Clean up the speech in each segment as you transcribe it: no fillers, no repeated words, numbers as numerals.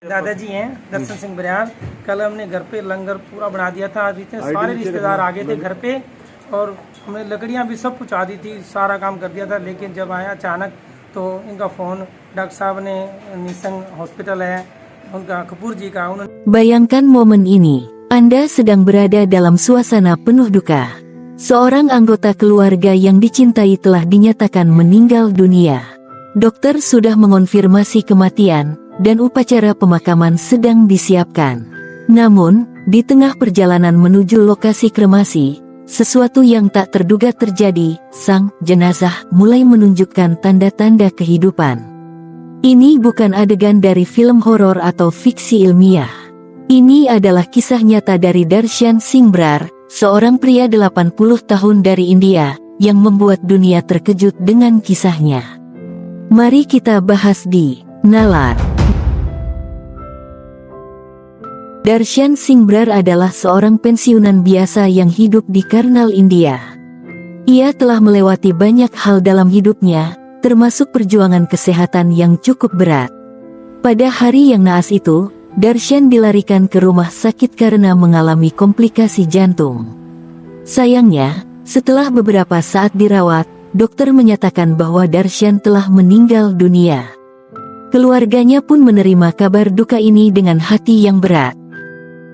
दादाजी हैं दर्शन सिंह बरियार। कल हमने घर पे लंगर पूरा बना दिया था। आज इतने सारे रिश्तेदार आ गए थे घर पे और हमने लकड़ियां भी सब कुछ आदी थी, सारा काम कर दिया था। लेकिन जब आया अचानक तो इनका फ़ोन डॉक्टर साहब ने निसंग हॉस्पिटल है उनका कपूर जी का उन्होंने Bayangkan momen ini, Anda sedang berada dalam suasana penuh duka. Seorang anggota keluarga yang dicintai telah dinyatakan meninggal dunia. Dokter sudah mengonfirmasi kematian, dan upacara pemakaman sedang disiapkan. Namun, di tengah perjalanan menuju lokasi kremasi, sesuatu yang tak terduga terjadi. Sang jenazah mulai menunjukkan tanda-tanda kehidupan. Ini bukan adegan dari film horor atau fiksi ilmiah. Ini adalah kisah nyata dari Darshan Singh Brar, seorang pria 80 tahun dari India, yang membuat dunia terkejut dengan kisahnya. Mari kita bahas di Nalar. Darshan Singh Brar adalah seorang pensiunan biasa yang hidup di Karnal, India. Ia telah melewati banyak hal dalam hidupnya, termasuk perjuangan kesehatan yang cukup berat. Pada hari yang naas itu, Darshan dilarikan ke rumah sakit karena mengalami komplikasi jantung. Sayangnya, setelah beberapa saat dirawat, dokter menyatakan bahwa Darshan telah meninggal dunia. Keluarganya pun menerima kabar duka ini dengan hati yang berat.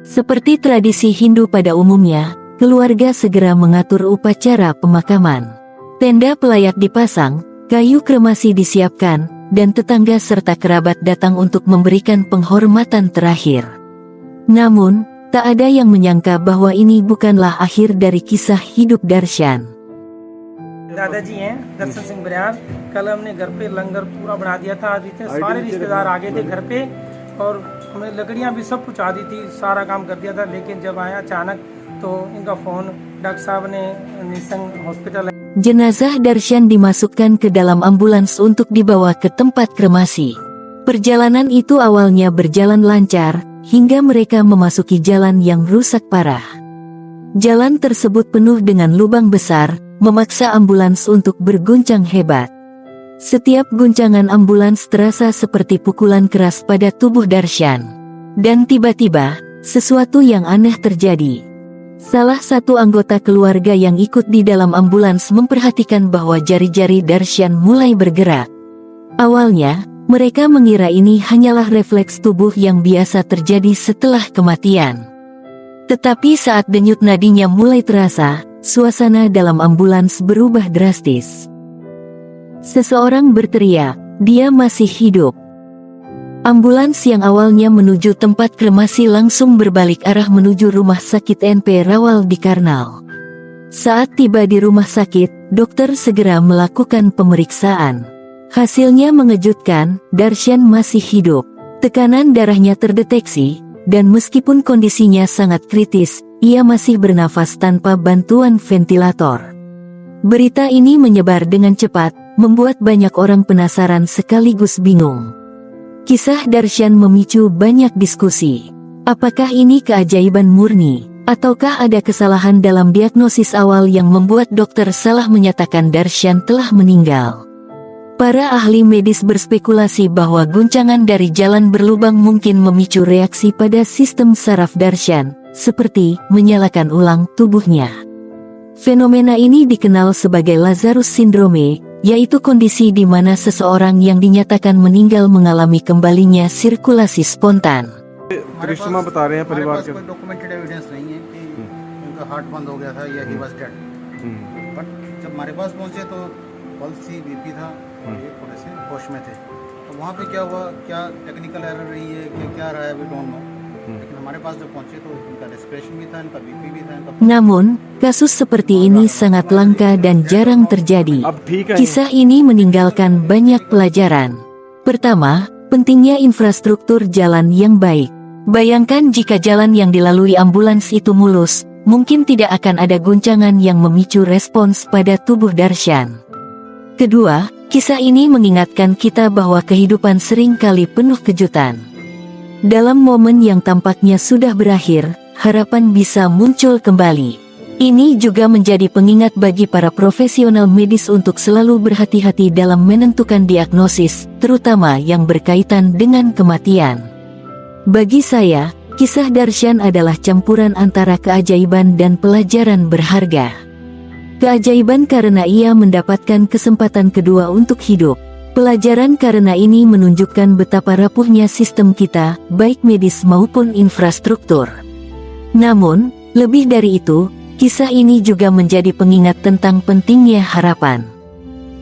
Seperti tradisi Hindu pada umumnya, keluarga segera mengatur upacara pemakaman. Tenda pelayat dipasang, kayu kremasi disiapkan, dan tetangga serta kerabat datang untuk memberikan penghormatan terakhir. Namun, tak ada yang menyangka bahwa ini bukanlah akhir dari kisah hidup Darshan. दादाजी हैं दर्शन सिंह बरियार। कल हमने घर पे लंगर पूरा बना दिया था। आज इतने सारे रिश्तेदार आ गए थे घर पे और हमने लकड़ियां भी सब कुछ आदी थी, सारा काम कर दिया था। लेकिन जब आया अचानक तो इनका फ़ोन डॉक्टर साहब ने निसंग हॉस्पिटल है। Jenazah Darshan dimasukkan ke dalam ambulans untuk dibawa ke tempat kremasi. Perjalanan itu awalnya berjalan lancar, hingga mereka memasuki jalan yang rusak parah. Jalan tersebut penuh dengan lubang besar, memaksa ambulans untuk berguncang hebat. Setiap guncangan ambulans terasa seperti pukulan keras pada tubuh Darshan. Dan tiba-tiba, sesuatu yang aneh terjadi. Salah satu anggota keluarga yang ikut di dalam ambulans memperhatikan bahwa jari-jari Darshan mulai bergerak. Awalnya, mereka mengira ini hanyalah refleks tubuh yang biasa terjadi setelah kematian. Tetapi saat denyut nadinya mulai terasa, suasana dalam ambulans berubah drastis. Seseorang berteriak, "Dia masih hidup!" Ambulans yang awalnya menuju tempat kremasi langsung berbalik arah menuju rumah sakit NP Rawal di Karnal. Saat tiba di rumah sakit, dokter segera melakukan pemeriksaan. Hasilnya mengejutkan, Darshan masih hidup. Tekanan darahnya terdeteksi, dan meskipun kondisinya sangat kritis, ia masih bernafas tanpa bantuan ventilator. Berita ini menyebar dengan cepat, membuat banyak orang penasaran sekaligus bingung. Kisah Darshan memicu banyak diskusi. Apakah ini keajaiban murni, ataukah ada kesalahan dalam diagnosis awal yang membuat dokter salah menyatakan Darshan telah meninggal? Para ahli medis berspekulasi bahwa guncangan dari jalan berlubang mungkin memicu reaksi pada sistem saraf Darshan, seperti menyalakan ulang tubuhnya. Fenomena ini dikenal sebagai Lazarus Syndrome, yaitu kondisi di mana seseorang yang dinyatakan meninggal mengalami kembalinya sirkulasi spontan. करिश्मा बता रहे हैं परिवार के। कोई documented evidence नहीं है कि उनका हार्ट बंद हो गया था या ही वाज डेड। बट जब हमारे पास पहुंचे तो पल्स थी, बीपी था और ये थोड़े से होश में थे। तो वहाँ पे क्या हुआ, क्या टेक्निकल एरर रही है कि क्या रहा है, वी डोंट नो। लेकिन हमारे पास जब पहुंचे तो इनका रेस्पिरेशन भी था, इनका बीपी भी था, इनका Namun, kasus seperti ini sangat langka dan jarang terjadi. Kisah ini meninggalkan banyak pelajaran. Pertama, pentingnya infrastruktur jalan yang baik. Bayangkan jika jalan yang dilalui ambulans itu mulus, mungkin tidak akan ada guncangan yang memicu respons pada tubuh Darshan. Kedua, kisah ini mengingatkan kita bahwa kehidupan sering kali penuh kejutan. Dalam momen yang tampaknya sudah berakhir, harapan bisa muncul kembali. Ini juga menjadi pengingat bagi para profesional medis untuk selalu berhati-hati dalam menentukan diagnosis, terutama yang berkaitan dengan kematian. Bagi saya, kisah Darshan adalah campuran antara keajaiban dan pelajaran berharga. Keajaiban karena ia mendapatkan kesempatan kedua untuk hidup. Pelajaran karena ini menunjukkan betapa rapuhnya sistem kita, baik medis maupun infrastruktur. Namun, lebih dari itu, kisah ini juga menjadi pengingat tentang pentingnya harapan.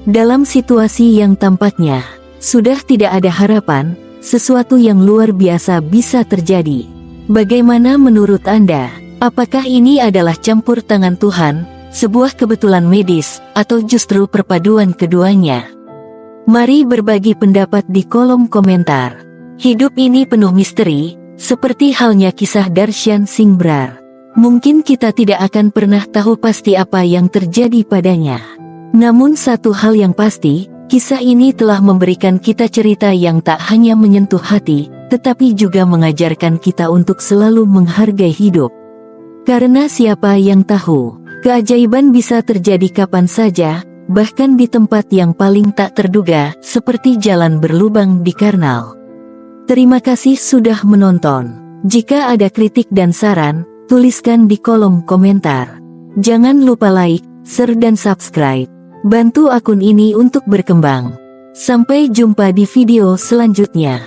Dalam situasi yang tampaknya sudah tidak ada harapan, sesuatu yang luar biasa bisa terjadi. Bagaimana menurut Anda? Apakah ini adalah campur tangan Tuhan, sebuah kebetulan medis, atau justru perpaduan keduanya? Mari berbagi pendapat di kolom komentar. Hidup ini penuh misteri, seperti halnya kisah Darshan Singh Brar. Mungkin kita tidak akan pernah tahu pasti apa yang terjadi padanya. Namun satu hal yang pasti, kisah ini telah memberikan kita cerita yang tak hanya menyentuh hati, tetapi juga mengajarkan kita untuk selalu menghargai hidup. Karena siapa yang tahu, keajaiban bisa terjadi kapan saja, bahkan di tempat yang paling tak terduga, seperti jalan berlubang di Karnal. Terima kasih sudah menonton. Jika ada kritik dan saran, tuliskan di kolom komentar. Jangan lupa like, share dan subscribe. Bantu akun ini untuk berkembang. Sampai jumpa di video selanjutnya.